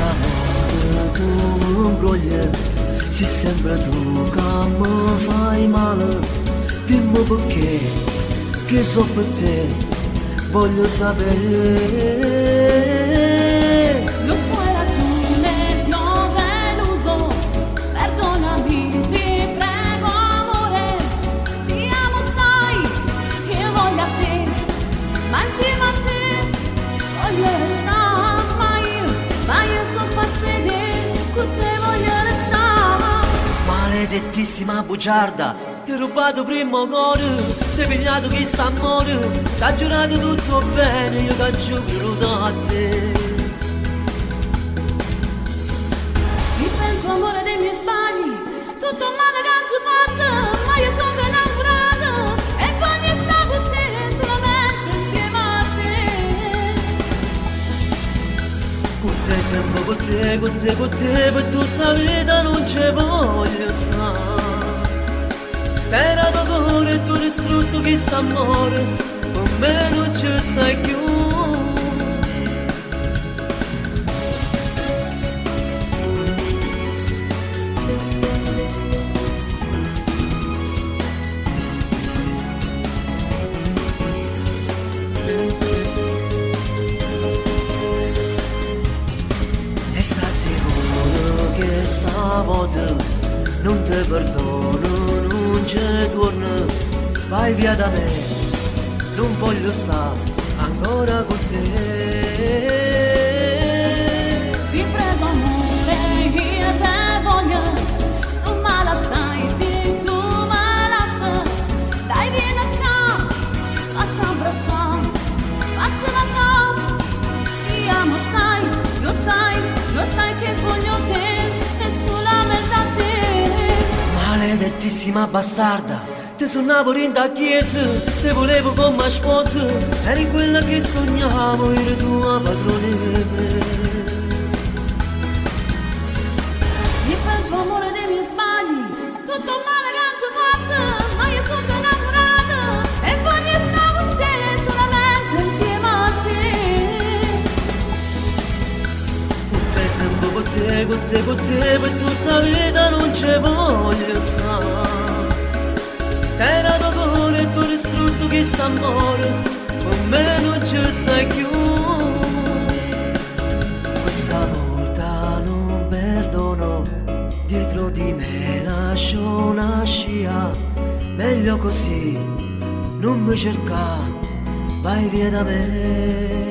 volta tu mi imbrogli, se sempre tu che mi fai male, dimmi perché, che so per te, voglio sapere. Lo so hai ragione, ti ho deluso, perdonami, ti prego amore, ti amo sai che voglio a te, ma insieme a te voglio restare, ma io sono pazza di te, con te voglio restare. Maledettissima bugiarda, ti ho rubato primo cuore, ti ho pigliato chi sta amore, ti ha giurato tutto bene, io che giuro a te. Mi pento amore dei miei sbagli, tutto male che ci ho fatto, ma io sono innamorata e voglio stare con te, solamente insieme a te. Con te sempre con te, per tutta la vita non ci voglio stare. Era tuo cuore e tu distrutto chi sta amore, con me non ci stai più. E stai sicuro che stavolta non ti perdono, non ci torno, vai via da me, non voglio stare ancora con te. Ti prego amore, io te voglio, sto male assai, se tu me la sai, dai vieni qua, fatti abbracciare, fatti baciare, ti amo sai, lo sai che voglio te, e solamente a te. Maledettissima bastarda, ti suonavo in da chiesa, ti volevo come sposa, eri quella che sognavo, eri tua padrone. Mi pento amore dei miei sbagli, tutto male che ci ho fatto, ma io sono innamorata e voglio stare con te, solamente insieme a te. Con te sempre con te, per tutta la vita non ci voglio stare. Era tuo cuore e tu distrutto chi sta amore, con me non ci stai più. Questa volta non perdono, dietro di me lascio una scia, meglio così, non mi cerca, vai via da me.